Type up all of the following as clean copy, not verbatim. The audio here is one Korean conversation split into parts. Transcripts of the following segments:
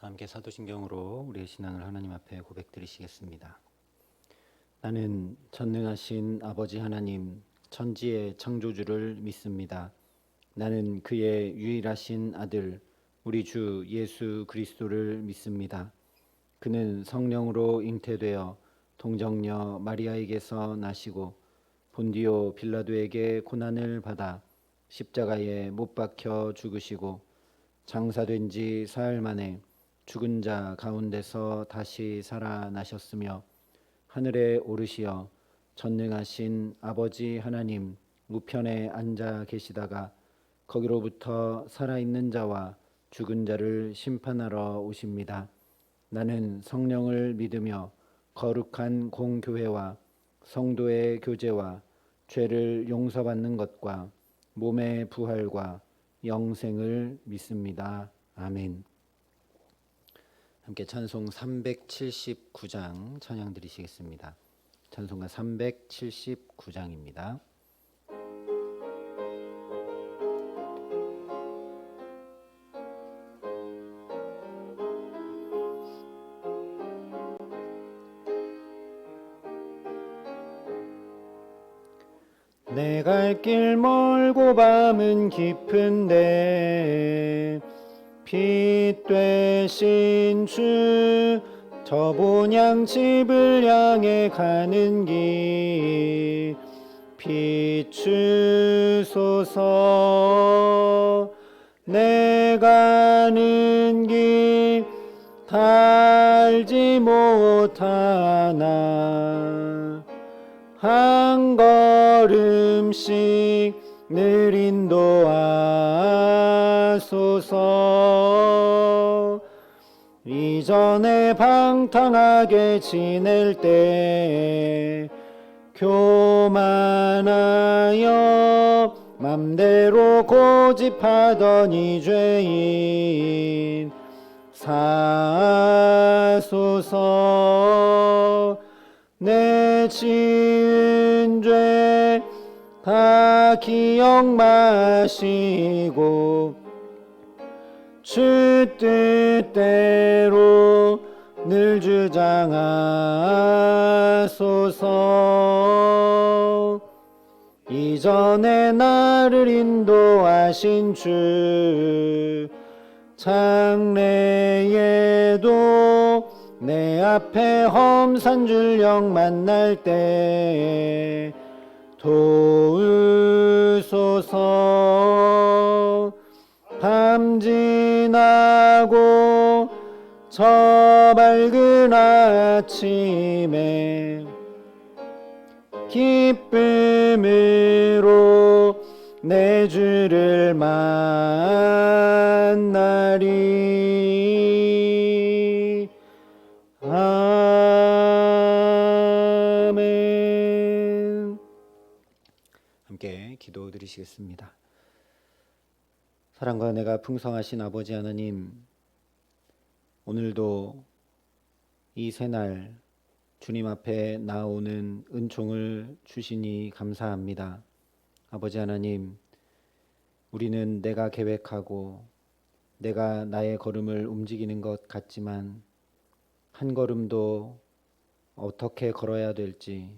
함께 사도신경으로 우리의 신앙을 하나님 앞에 고백드리시겠습니다. 나는 전능하신 아버지 하나님, 천지의 창조주를 믿습니다. 나는 그의 유일하신 아들, 우리 주 예수 그리스도를 믿습니다. 그는 성령으로 잉태되어 동정녀 마리아에게서 나시고 본디오 빌라도에게 고난을 받아 십자가에 못 박혀 죽으시고 장사된 지 사흘 만에 죽은 자 가운데서 다시 살아나셨으며 하늘에 오르시어 전능하신 아버지 하나님 우편에 앉아 계시다가 거기로부터 살아있는 자와 죽은 자를 심판하러 오십니다. 나는 성령을 믿으며 거룩한 공교회와 성도의 교제와 죄를 용서받는 것과 몸의 부활과 영생을 믿습니다. 아멘. 함께 찬송 379장 찬양 드리시겠습니다. 찬송가 379장입니다. 내 갈 길 멀고 밤은 깊은데 빛 되신 주 저 본향집을 향해 가는 길 비추소서. 내 가는 길 달지 못하나 한 걸음씩 늘 인도하소서. 이전에 방탕하게 지낼 때 교만하여 맘대로 고집하던 이 죄인 사소서. 내 지은 죄 다 기억 마시고 주 뜻대로 늘 주장하소서. 이전에 나를 인도하신 주 장래에도 내 앞에 험산 줄령 만날 때 도우소서. 밤 지나고 저 밝은 아침에 기쁨으로 내 주를 만나리. 아멘. 함께 기도 드리시겠습니다. 사랑과 은혜가 풍성하신 아버지 하나님, 오늘도 이 새날 주님 앞에 나오는 은총을 주시니 감사합니다. 아버지 하나님, 우리는 내가 계획하고 내가 나의 걸음을 움직이는 것 같지만 한 걸음도 어떻게 걸어야 될지,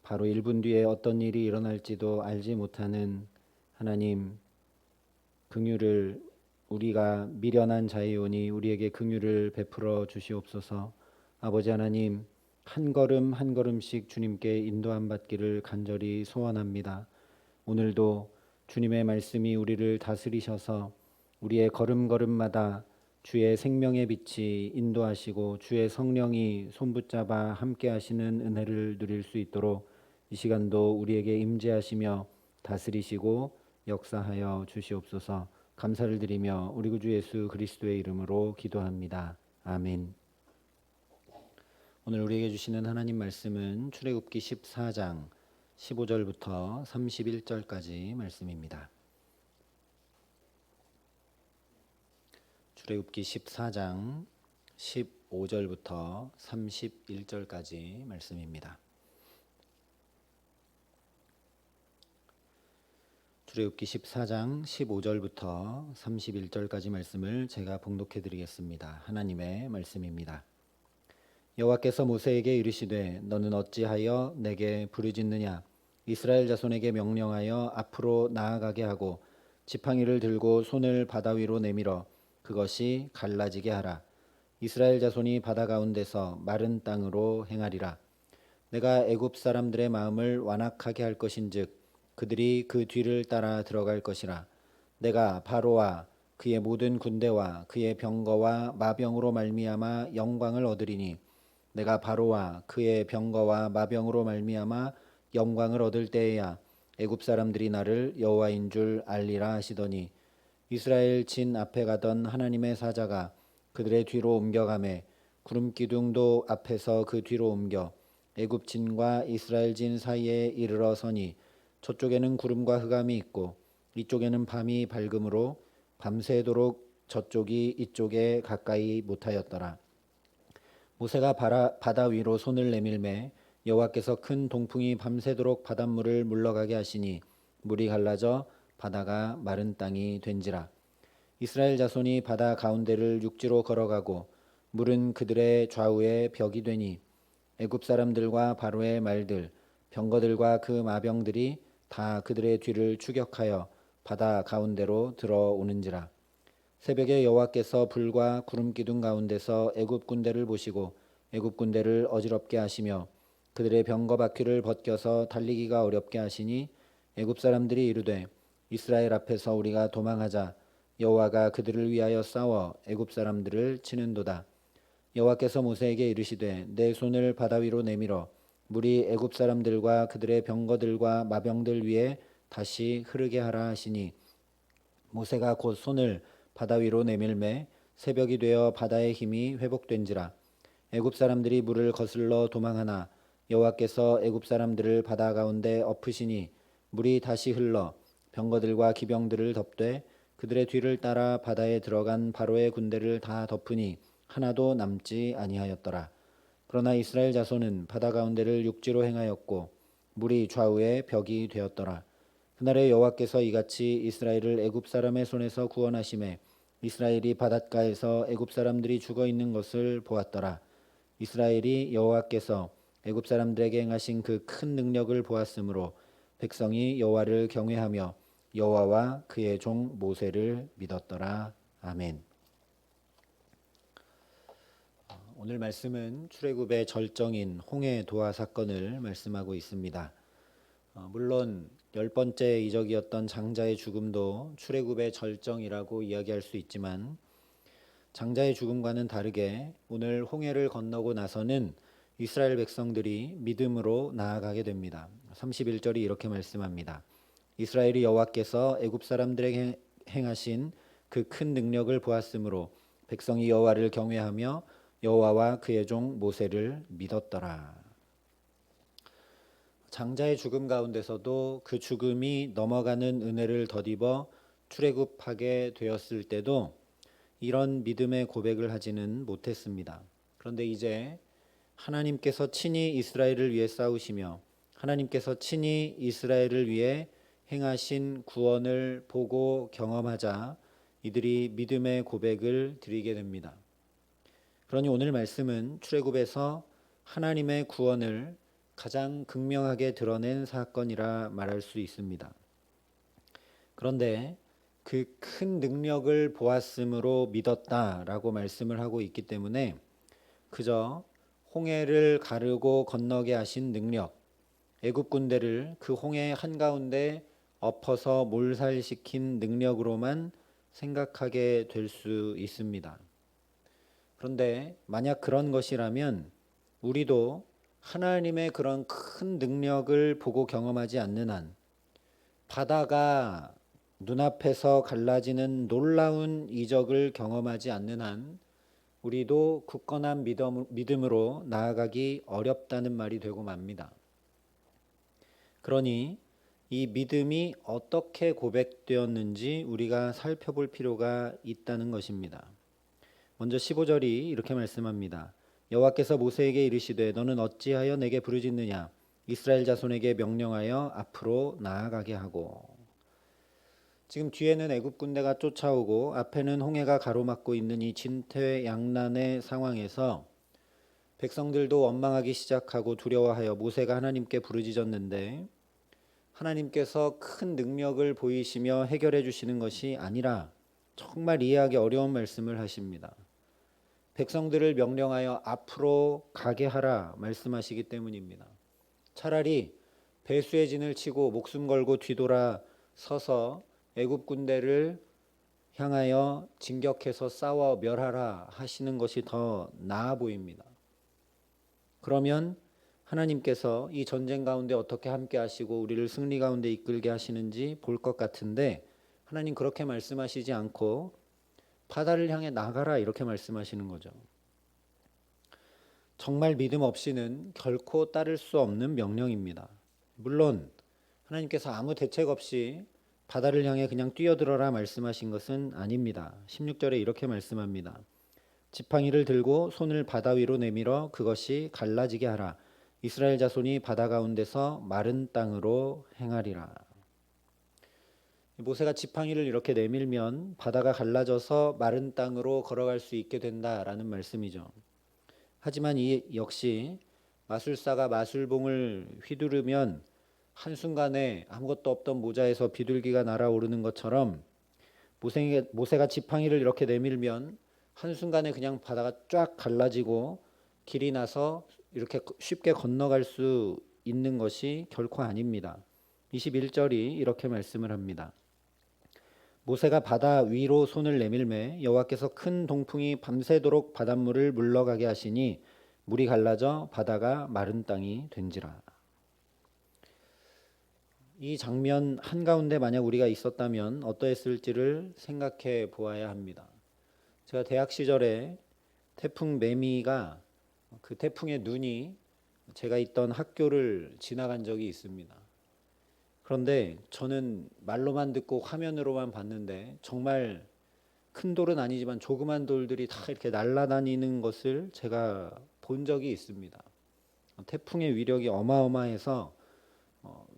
바로 1분 뒤에 어떤 일이 일어날지도 알지 못하는 하나님, 긍휼을 우리가 미련한 자이오니 우리에게 긍휼을 베풀어 주시옵소서. 아버지 하나님, 한 걸음 한 걸음씩 주님께 인도함 받기를 간절히 소원합니다. 오늘도 주님의 말씀이 우리를 다스리셔서 우리의 걸음걸음마다 주의 생명의 빛이 인도하시고 주의 성령이 손붙잡아 함께 하시는 은혜를 누릴 수 있도록 이 시간도 우리에게 임재하시며 다스리시고 역사하여 주시옵소서. 감사를 드리며 우리 구주 예수 그리스도의 이름으로 기도합니다. 아멘. 오늘 우리에게 주시는 하나님 말씀은 출애굽기 14장 15절부터 31절까지 말씀입니다. 출애굽기 14장 15절부터 31절까지 말씀입니다. 출애굽기 14장 15절부터 31절까지 말씀을 제가 봉독해 드리겠습니다. 하나님의 말씀입니다. 여호와께서 모세에게 이르시되 너는 어찌하여 내게 부르짖느냐 이스라엘 자손에게 명령하여 앞으로 나아가게 하고 지팡이를 들고 손을 바다 위로 내밀어 그것이 갈라지게 하라. 이스라엘 자손이 바다 가운데서 마른 땅으로 행하리라. 내가 애굽 사람들의 마음을 완악하게 할 것인즉 그들이 그 뒤를 따라 들어갈 것이라. 내가 바로와 그의 모든 군대와 그의 병거와 마병으로 말미암아 영광을 얻으리니 내가 바로와 그의 병거와 마병으로 말미암아 영광을 얻을 때에야 애굽 사람들이 나를 여호와인 줄 알리라 하시더니 이스라엘 진 앞에 가던 하나님의 사자가 그들의 뒤로 옮겨가매 구름 기둥도 앞에서 그 뒤로 옮겨 애굽 진과 이스라엘 진 사이에 이르러 서니 저쪽에는 구름과 흑암이 있고 이쪽에는 밤이 밝음으로 밤새도록 저쪽이 이쪽에 가까이 못하였더라. 모세가 바다 위로 손을 내밀매 여호와께서 큰 동풍이 밤새도록 바닷물을 물러가게 하시니 물이 갈라져 바다가 마른 땅이 된지라. 이스라엘 자손이 바다 가운데를 육지로 걸어가고 물은 그들의 좌우에 벽이 되니 애굽 사람들과 바로의 말들 병거들과 그 마병들이 다 그들의 뒤를 추격하여 바다 가운데로 들어오는지라. 새벽에 여호와께서 불과 구름 기둥 가운데서 애굽 군대를 보시고 애굽 군대를 어지럽게 하시며 그들의 병거 바퀴를 벗겨서 달리기가 어렵게 하시니 애굽 사람들이 이르되 이스라엘 앞에서 우리가 도망하자. 여호와가 그들을 위하여 싸워 애굽 사람들을 치는도다. 여호와께서 모세에게 이르시되 내 손을 바다 위로 내밀어 물이 애굽 사람들과 그들의 병거들과 마병들 위에 다시 흐르게 하라 하시니 모세가 곧 손을 바다 위로 내밀매 새벽이 되어 바다의 힘이 회복된지라. 애굽 사람들이 물을 거슬러 도망하나 여호와께서 애굽 사람들을 바다 가운데 엎으시니 물이 다시 흘러 병거들과 기병들을 덮되 그들의 뒤를 따라 바다에 들어간 바로의 군대를 다 덮으니 하나도 남지 아니하였더라. 그러나 이스라엘 자손은 바다 가운데를 육지로 행하였고 물이 좌우에 벽이 되었더라. 그날에 여호와께서 이같이 이스라엘을 애굽 사람의 손에서 구원하심에 이스라엘이 바닷가에서 애굽 사람들이 죽어 있는 것을 보았더라. 이스라엘이 여호와께서 애굽 사람들에게 행하신 그 큰 능력을 보았으므로 백성이 여호와를 경외하며 여호와와 그의 종 모세를 믿었더라. 아멘. 오늘 말씀은 출애굽의 절정인 홍해 도하 사건을 말씀하고 있습니다. 물론 10번째 이적이었던 장자의 죽음도 출애굽의 절정이라고 이야기할 수 있지만 장자의 죽음과는 다르게 오늘 홍해를 건너고 나서는 이스라엘 백성들이 믿음으로 나아가게 됩니다. 31절이 이렇게 말씀합니다. 이스라엘이 여호와께서 애굽 사람들에게 행하신 그 큰 능력을 보았으므로 백성이 여호와를 경외하며 여호와와 그의 종 모세를 믿었더라. 장자의 죽음 가운데서도 그 죽음이 넘어가는 은혜를 덧입어 출애굽하게 되었을 때도 이런 믿음의 고백을 하지는 못했습니다. 그런데 이제 하나님께서 친히 이스라엘을 위해 싸우시며 하나님께서 친히 이스라엘을 위해 행하신 구원을 보고 경험하자 이들이 믿음의 고백을 드리게 됩니다. 그러니 오늘 말씀은 출애굽에서 하나님의 구원을 가장 극명하게 드러낸 사건이라 말할 수 있습니다. 그런데 그 큰 능력을 보았으므로 믿었다라고 말씀을 하고 있기 때문에 그저 홍해를 가르고 건너게 하신 능력, 애굽 군대를 그 홍해 한가운데 엎어서 몰살시킨 능력으로만 생각하게 될 수 있습니다. 그런데 만약 그런 것이라면 우리도 하나님의 그런 큰 능력을 보고 경험하지 않는 한 바다가 눈앞에서 갈라지는 놀라운 이적을 경험하지 않는 한 우리도 굳건한 믿음으로 나아가기 어렵다는 말이 되고 맙니다. 그러니 이 믿음이 어떻게 고백되었는지 우리가 살펴볼 필요가 있다는 것입니다. 먼저 15절이 이렇게 말씀합니다. 여호와께서 모세에게 이르시되 너는 어찌하여 내게 부르짖느냐 이스라엘 자손에게 명령하여 앞으로 나아가게 하고. 지금 뒤에는 애굽 군대가 쫓아오고 앞에는 홍해가 가로막고 있는 이 진퇴양난의 상황에서 백성들도 원망하기 시작하고 두려워하여 모세가 하나님께 부르짖었는데 하나님께서 큰 능력을 보이시며 해결해 주시는 것이 아니라 정말 이해하기 어려운 말씀을 하십니다. 백성들을 명령하여 앞으로 가게 하라 말씀하시기 때문입니다. 차라리 배수의 진을 치고 목숨 걸고 뒤돌아 서서 애굽 군대를 향하여 진격해서 싸워 멸하라 하시는 것이 더 나아 보입니다. 그러면 하나님께서 이 전쟁 가운데 어떻게 함께 하시고 우리를 승리 가운데 이끌게 하시는지 볼 것 같은데 하나님 그렇게 말씀하시지 않고 바다를 향해 나가라 이렇게 말씀하시는 거죠. 정말 믿음 없이는 결코 따를 수 없는 명령입니다. 물론 하나님께서 아무 대책 없이 바다를 향해 그냥 뛰어들어라 말씀하신 것은 아닙니다. 16절에 이렇게 말씀합니다. 지팡이를 들고 손을 바다 위로 내밀어 그것이 갈라지게 하라. 이스라엘 자손이 바다 가운데서 마른 땅으로 행하리라. 모세가 지팡이를 이렇게 내밀면 바다가 갈라져서 마른 땅으로 걸어갈 수 있게 된다라는 말씀이죠. 하지만 이 역시 마술사가 마술봉을 휘두르면 한순간에 아무것도 없던 모자에서 비둘기가 날아오르는 것처럼 모세가 지팡이를 이렇게 내밀면 한순간에 그냥 바다가 쫙 갈라지고 길이 나서 이렇게 쉽게 건너갈 수 있는 것이 결코 아닙니다. 21절이 이렇게 말씀을 합니다. 모세가 바다 위로 손을 내밀매 여호와께서 큰 동풍이 밤새도록 바닷물을 물러가게 하시니 물이 갈라져 바다가 마른 땅이 된지라. 이 장면 한가운데 만약 우리가 있었다면 어떠했을지를 생각해 보아야 합니다. 제가 대학 시절에 태풍 매미가 그 태풍의 눈이 제가 있던 학교를 지나간 적이 있습니다. 그런데 저는 말로만 듣고 화면으로만 봤는데 정말 큰 돌은 아니지만 조그만 돌들이 다 이렇게 날아다니는 것을 제가 본 적이 있습니다. 태풍의 위력이 어마어마해서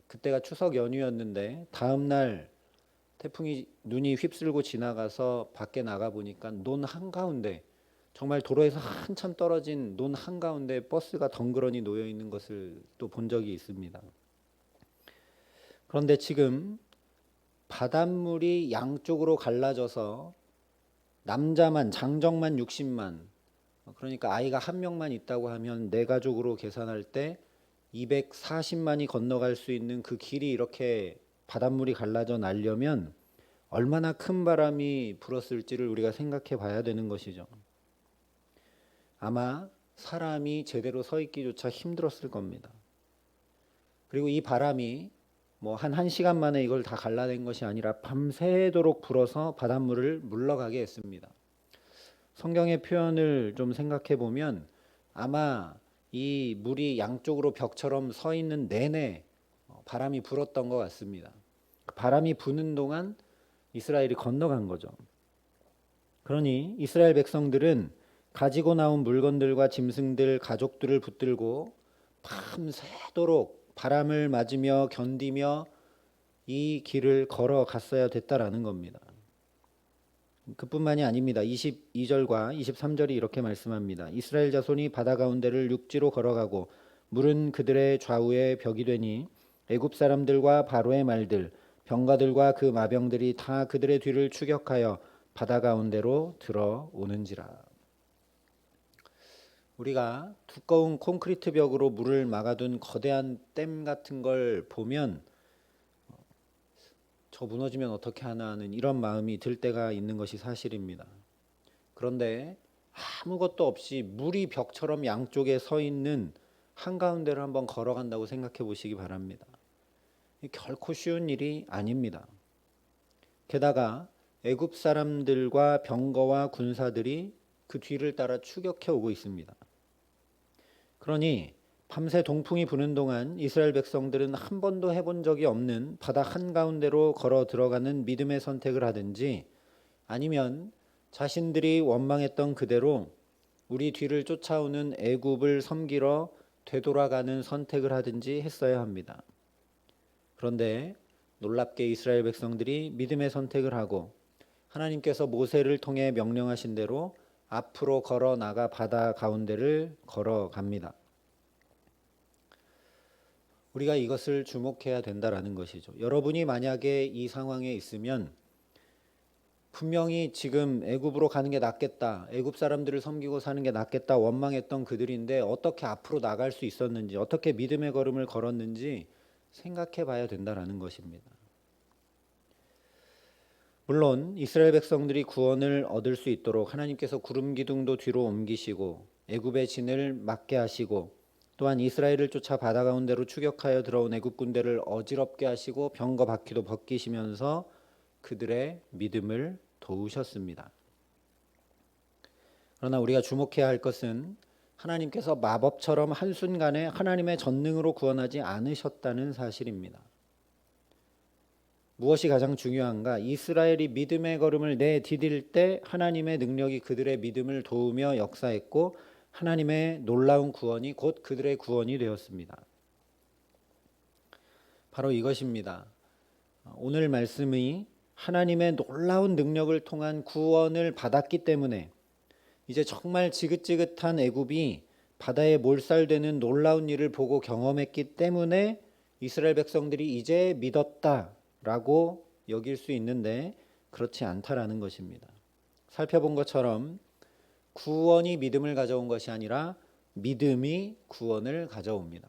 그때가 추석 연휴였는데 다음 날 태풍이 눈이 휩쓸고 지나가서 밖에 나가 보니까 논 한가운데 정말 도로에서 한참 떨어진 논 한가운데 버스가 덩그러니 놓여 있는 것을 또 본 적이 있습니다. 그런데 지금 바닷물이 양쪽으로 갈라져서 남자만 장정만 60만, 그러니까 아이가 한 명만 있다고 하면 네 가족으로 계산할 때 240만이 건너갈 수 있는 그 길이 이렇게 바닷물이 갈라져 나려면 얼마나 큰 바람이 불었을지를 우리가 생각해 봐야 되는 것이죠. 아마 사람이 제대로 서 있기조차 힘들었을 겁니다. 그리고 이 바람이 한 1시간 만에 이걸 다 갈라낸 것이 아니라 밤새도록 불어서 바닷물을 물러가게 했습니다. 성경의 표현을 좀 생각해 보면 아마 이 물이 양쪽으로 벽처럼 서 있는 내내 바람이 불었던 것 같습니다. 바람이 부는 동안 이스라엘이 건너간 거죠. 그러니 이스라엘 백성들은 가지고 나온 물건들과 짐승들, 가족들을 붙들고 밤새도록 바람을 맞으며 견디며 이 길을 걸어갔어야 됐다라는 겁니다. 그뿐만이 아닙니다. 22절과 23절이 이렇게 말씀합니다. 이스라엘 자손이 바다 가운데를 육지로 걸어가고 물은 그들의 좌우에 벽이 되니 애굽 사람들과 바로의 말들, 병가들과 그 마병들이 다 그들의 뒤를 추격하여 바다 가운데로 들어오는지라. 우리가 두꺼운 콘크리트 벽으로 물을 막아둔 거대한 댐 같은 걸 보면 저 무너지면 어떻게 하나 하는 이런 마음이 들 때가 있는 것이 사실입니다. 그런데 아무것도 없이 물이 벽처럼 양쪽에 서 있는 한가운데를 한번 걸어간다고 생각해 보시기 바랍니다. 결코 쉬운 일이 아닙니다. 게다가 애굽 사람들과 병거와 군사들이 그 뒤를 따라 추격해 오고 있습니다. 그러니 밤새 동풍이 부는 동안 이스라엘 백성들은 한 번도 해본 적이 없는 바다 한가운데로 걸어 들어가는 믿음의 선택을 하든지 아니면 자신들이 원망했던 그대로 우리 뒤를 쫓아오는 애굽을 섬기러 되돌아가는 선택을 하든지 했어야 합니다. 그런데 놀랍게 이스라엘 백성들이 믿음의 선택을 하고 하나님께서 모세를 통해 명령하신 대로 앞으로 걸어 나가 바다 가운데를 걸어갑니다. 우리가 이것을 주목해야 된다라는 것이죠. 여러분이 만약에 이 상황에 있으면 분명히 지금 애굽으로 가는 게 낫겠다, 애굽 사람들을 섬기고 사는 게 낫겠다 원망했던 그들인데 어떻게 앞으로 나갈 수 있었는지, 어떻게 믿음의 걸음을 걸었는지 생각해 봐야 된다라는 것입니다. 물론 이스라엘 백성들이 구원을 얻을 수 있도록 하나님께서 구름 기둥도 뒤로 옮기시고 애굽의 진을 막게 하시고 또한 이스라엘을 쫓아 바다 가운데로 추격하여 들어온 애굽 군대를 어지럽게 하시고 병거 바퀴도 벗기시면서 그들의 믿음을 도우셨습니다. 그러나 우리가 주목해야 할 것은 하나님께서 마법처럼 한순간에 하나님의 전능으로 구원하지 않으셨다는 사실입니다. 무엇이 가장 중요한가? 이스라엘이 믿음의 걸음을 내디딜 때 하나님의 능력이 그들의 믿음을 도우며 역사했고 하나님의 놀라운 구원이 곧 그들의 구원이 되었습니다. 바로 이것입니다. 오늘 말씀이 하나님의 놀라운 능력을 통한 구원을 받았기 때문에 이제 정말 지긋지긋한 애굽이 바다에 몰살되는 놀라운 일을 보고 경험했기 때문에 이스라엘 백성들이 이제 믿었다라고 여길 수 있는데 그렇지 않다라는 것입니다. 살펴본 것처럼 구원이 믿음을 가져온 것이 아니라 믿음이 구원을 가져옵니다.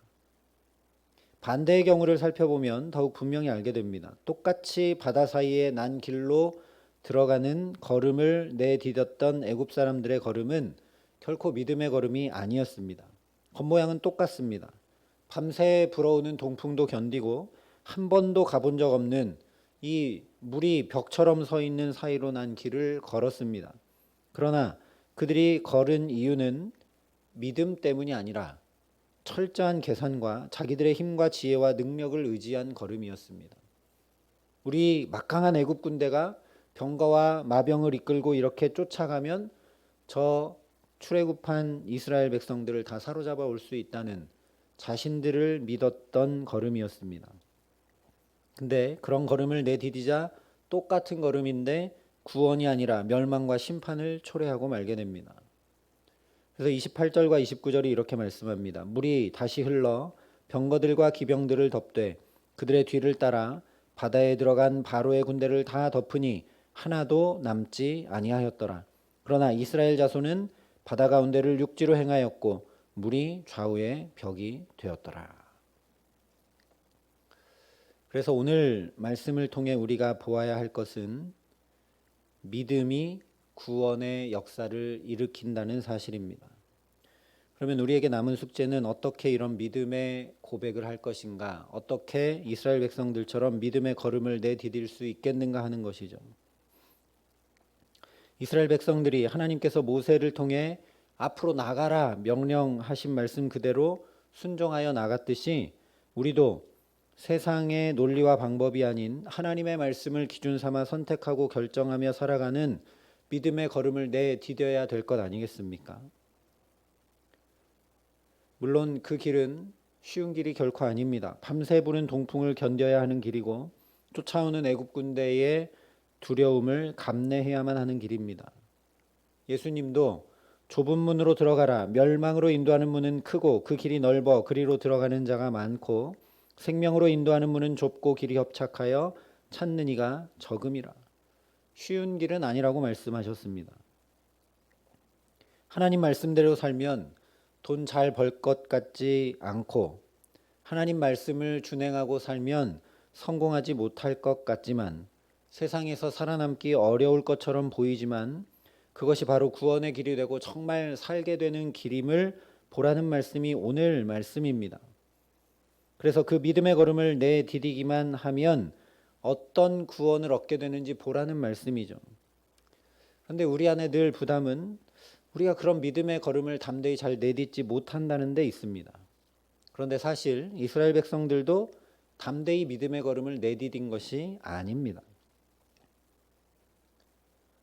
반대의 경우를 살펴보면 더욱 분명히 알게 됩니다. 똑같이 바다 사이에 난 길로 들어가는 걸음을 내디뎠던 애굽 사람들의 걸음은 결코 믿음의 걸음이 아니었습니다. 겉모양은 똑같습니다. 밤새 불어오는 동풍도 견디고 한 번도 가본 적 없는 이 물이 벽처럼 서 있는 사이로 난 길을 걸었습니다. 그러나 그들이 걸은 이유는 믿음 때문이 아니라 철저한 계산과 자기들의 힘과 지혜와 능력을 의지한 걸음이었습니다. 우리 막강한 애굽 군대가 병거와 마병을 이끌고 이렇게 쫓아가면 저 출애굽한 이스라엘 백성들을 다 사로잡아 올 수 있다는 자신들을 믿었던 걸음이었습니다. 근데 그런 걸음을 내디디자 똑같은 걸음인데 구원이 아니라 멸망과 심판을 초래하고 말게 됩니다. 그래서 28절과 29절이 이렇게 말씀합니다. 물이 다시 흘러 병거들과 기병들을 덮되 그들의 뒤를 따라 바다에 들어간 바로의 군대를 다 덮으니 하나도 남지 아니하였더라. 그러나 이스라엘 자손은 바다 가운데를 육지로 행하였고 물이 좌우의 벽이 되었더라. 그래서 오늘 말씀을 통해 우리가 보아야 할 것은 믿음이 구원의 역사를 일으킨다는 사실입니다. 그러면 우리에게 남은 숙제는 어떻게 이런 믿음의 고백을 할 것인가, 어떻게 이스라엘 백성들처럼 믿음의 걸음을 내디딜 수 있겠는가 하는 것이죠. 이스라엘 백성들이 하나님께서 모세를 통해 앞으로 나가라 명령하신 말씀 그대로 순종하여 나갔듯이 우리도 세상의 논리와 방법이 아닌 하나님의 말씀을 기준 삼아 선택하고 결정하며 살아가는 믿음의 걸음을 내디뎌야 될 것 아니겠습니까? 물론 그 길은 쉬운 길이 결코 아닙니다. 밤새 부는 동풍을 견뎌야 하는 길이고 쫓아오는 애굽 군대의 두려움을 감내해야만 하는 길입니다. 예수님도 좁은 문으로 들어가라. 멸망으로 인도하는 문은 크고 그 길이 넓어 그리로 들어가는 자가 많고 생명으로 인도하는 문은 좁고 길이 협착하여 찾는 이가 적음이라. 쉬운 길은 아니라고 말씀하셨습니다. 하나님 말씀대로 살면 돈 잘 벌 것 같지 않고 하나님 말씀을 준행하고 살면 성공하지 못할 것 같지만 세상에서 살아남기 어려울 것처럼 보이지만 그것이 바로 구원의 길이 되고 정말 살게 되는 길임을 보라는 말씀이 오늘 말씀입니다. 그래서 그 믿음의 걸음을 내디디기만 하면 어떤 구원을 얻게 되는지 보라는 말씀이죠. 그런데 우리 안에 늘 부담은 우리가 그런 믿음의 걸음을 담대히 잘 내딛지 못한다는 데 있습니다. 그런데 사실 이스라엘 백성들도 담대히 믿음의 걸음을 내디딘 것이 아닙니다.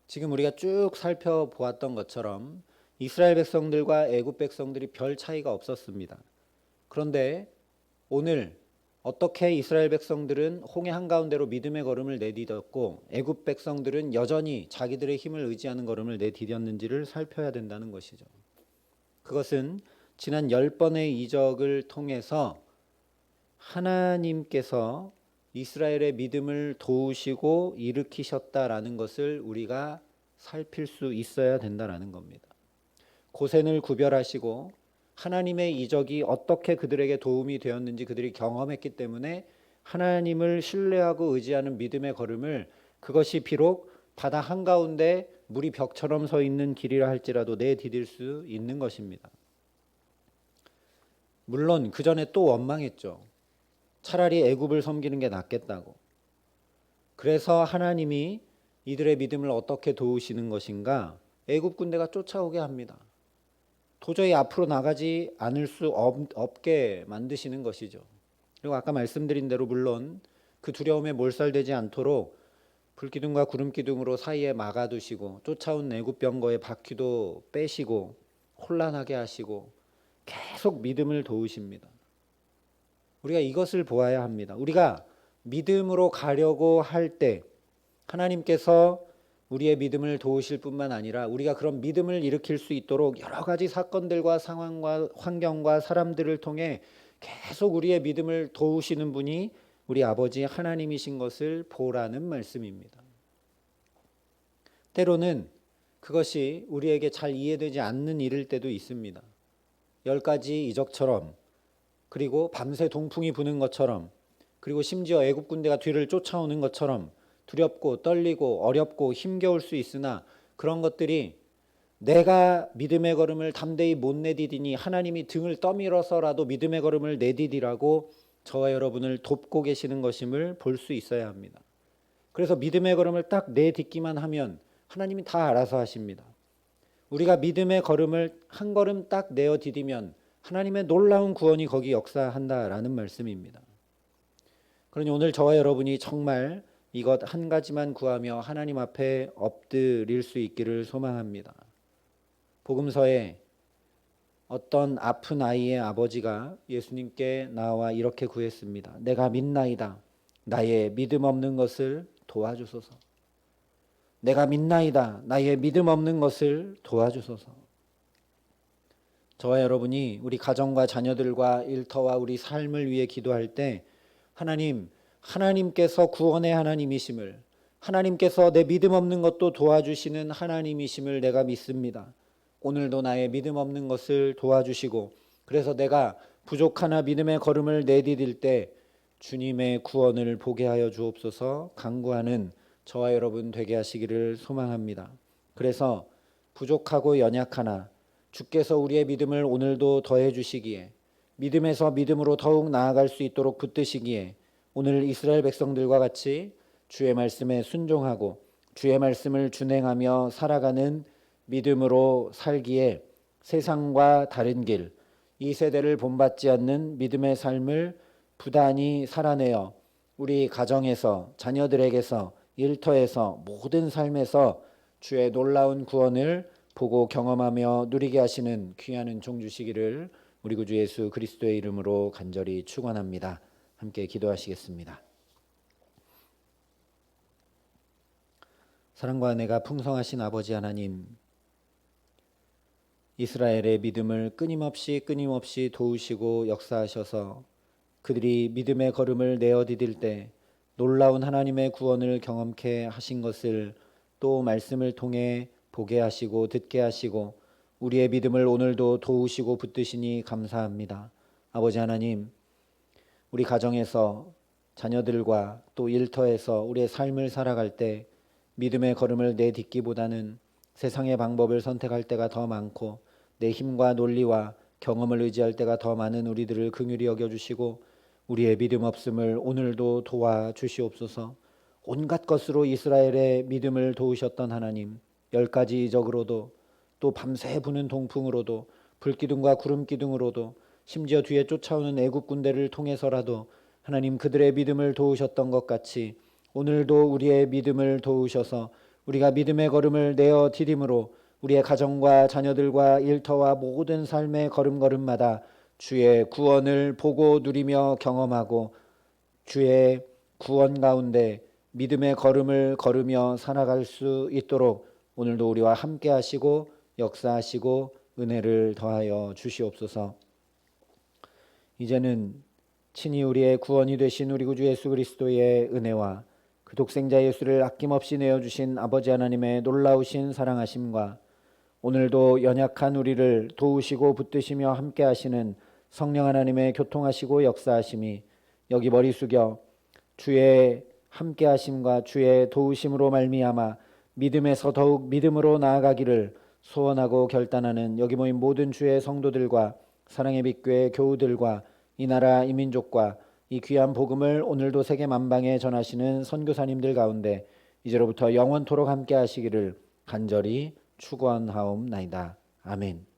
지금 우리가 쭉 살펴보았던 것처럼 이스라엘 백성들과 애굽 백성들이 별 차이가 없었습니다. 그런데 오늘 어떻게 이스라엘 백성들은 홍해 한가운데로 믿음의 걸음을 내디뎠고 애굽 백성들은 여전히 자기들의 힘을 의지하는 걸음을 내디뎠는지를 살펴야 된다는 것이죠. 그것은 지난 10번의 이적을 통해서 하나님께서 이스라엘의 믿음을 도우시고 일으키셨다라는 것을 우리가 살필 수 있어야 된다라는 겁니다. 고센을 구별하시고 하나님의 이적이 어떻게 그들에게 도움이 되었는지 그들이 경험했기 때문에 하나님을 신뢰하고 의지하는 믿음의 걸음을, 그것이 비록 바다 한가운데 물이 벽처럼 서 있는 길이라 할지라도 내디딜 수 있는 것입니다. 물론 그 전에 또 원망했죠. 차라리 애굽을 섬기는 게 낫겠다고. 그래서 하나님이 이들의 믿음을 어떻게 도우시는 것인가? 애굽 군대가 쫓아오게 합니다. 도저히 앞으로 나가지 않을 수 없게 만드시는 것이죠. 그리고 아까 말씀드린 대로 물론 그 두려움에 몰살되지 않도록 불기둥과 구름기둥으로 사이에 막아두시고 쫓아온 애굽 병거의 바퀴도 빼시고 혼란하게 하시고 계속 믿음을 도우십니다. 우리가 이것을 보아야 합니다. 우리가 믿음으로 가려고 할 때 하나님께서 우리의 믿음을 도우실 뿐만 아니라 우리가 그런 믿음을 일으킬 수 있도록 여러 가지 사건들과 상황과 환경과 사람들을 통해 계속 우리의 믿음을 도우시는 분이 우리 아버지 하나님이신 것을 보라는 말씀입니다. 때로는 그것이 우리에게 잘 이해되지 않는 일일 때도 있습니다. 10가지 이적처럼, 그리고 밤새 동풍이 부는 것처럼, 그리고 심지어 애굽 군대가 뒤를 쫓아오는 것처럼 두렵고 떨리고 어렵고 힘겨울 수 있으나 그런 것들이 내가 믿음의 걸음을 담대히 못 내디디니 하나님이 등을 떠밀어서라도 믿음의 걸음을 내디디라고 저와 여러분을 돕고 계시는 것임을 볼 수 있어야 합니다. 그래서 믿음의 걸음을 딱 내딛기만 하면 하나님이 다 알아서 하십니다. 우리가 믿음의 걸음을 한 걸음 딱 내어 디디면 하나님의 놀라운 구원이 거기 역사한다라는 말씀입니다. 그러니 오늘 저와 여러분이 정말 이것 한 가지만 구하며 하나님 앞에 엎드릴 수 있기를 소망합니다. 복음서에 어떤 아픈 아이의 아버지가 예수님께 나와 이렇게 구했습니다. 내가 믿나이다. 나의 믿음 없는 것을 도와주소서. 내가 믿나이다. 나의 믿음 없는 것을 도와주소서. 저와 여러분이 우리 가정과 자녀들과 일터와 우리 삶을 위해 기도할 때 하나님께서 구원의 하나님이심을, 하나님께서 내 믿음 없는 것도 도와주시는 하나님이심을 내가 믿습니다. 오늘도 나의 믿음 없는 것을 도와주시고, 그래서 내가 부족하나 믿음의 걸음을 내디딜 때 주님의 구원을 보게 하여 주옵소서 간구하는 저와 여러분 되게 하시기를 소망합니다. 그래서 부족하고 연약하나 주께서 우리의 믿음을 오늘도 더해 주시기에, 믿음에서 믿음으로 더욱 나아갈 수 있도록 붙드시기에, 오늘 이스라엘 백성들과 같이 주의 말씀에 순종하고 주의 말씀을 준행하며 살아가는 믿음으로 살기에 세상과 다른 길, 이 세대를 본받지 않는 믿음의 삶을 부단히 살아내어 우리 가정에서, 자녀들에게서, 일터에서, 모든 삶에서 주의 놀라운 구원을 보고 경험하며 누리게 하시는 귀한 은총 주시기를 우리 구주 예수 그리스도의 이름으로 간절히 축원합니다. 함께 기도하시겠습니다. 사랑과 은혜가 풍성하신 아버지 하나님, 이스라엘의 믿음을 끊임없이 도우시고 역사하셔서 그들이 믿음의 걸음을 내어디딜 때 놀라운 하나님의 구원을 경험케 하신 것을 또 말씀을 통해 보게 하시고 듣게 하시고 우리의 믿음을 오늘도 도우시고 붙드시니 감사합니다. 아버지 하나님, 우리 가정에서 자녀들과 또 일터에서 우리의 삶을 살아갈 때 믿음의 걸음을 내딛기보다는 세상의 방법을 선택할 때가 더 많고 내 힘과 논리와 경험을 의지할 때가 더 많은 우리들을 긍휼히 여겨주시고 우리의 믿음 없음을 오늘도 도와주시옵소서. 온갖 것으로 이스라엘의 믿음을 도우셨던 하나님, 10가지 이적으로도 또 밤새 부는 동풍으로도 불기둥과 구름기둥으로도 심지어 뒤에 쫓아오는 애굽 군대를 통해서라도 하나님 그들의 믿음을 도우셨던 것 같이 오늘도 우리의 믿음을 도우셔서 우리가 믿음의 걸음을 내어 디딤으로 우리의 가정과 자녀들과 일터와 모든 삶의 걸음걸음마다 주의 구원을 보고 누리며 경험하고 주의 구원 가운데 믿음의 걸음을 걸으며 살아갈 수 있도록 오늘도 우리와 함께 하시고 역사하시고 은혜를 더하여 주시옵소서. 이제는 친히 우리의 구원이 되신 우리 구주 예수 그리스도의 은혜와 그 독생자 예수를 아낌없이 내어주신 아버지 하나님의 놀라우신 사랑하심과 오늘도 연약한 우리를 도우시고 붙드시며 함께 하시는 성령 하나님의 교통하시고 역사하심이 여기 머리 숙여 주의 함께 하심과 주의 도우심으로 말미암아 믿음에서 더욱 믿음으로 나아가기를 소원하고 결단하는 여기 모인 모든 주의 성도들과 사랑의 빛교회 교우들과 이 나라 이 민족과 이 귀한 복음을 오늘도 세계 만방에 전하시는 선교사님들 가운데 이제로부터 영원토록 함께 하시기를 간절히 축원하옵나이다. 아멘.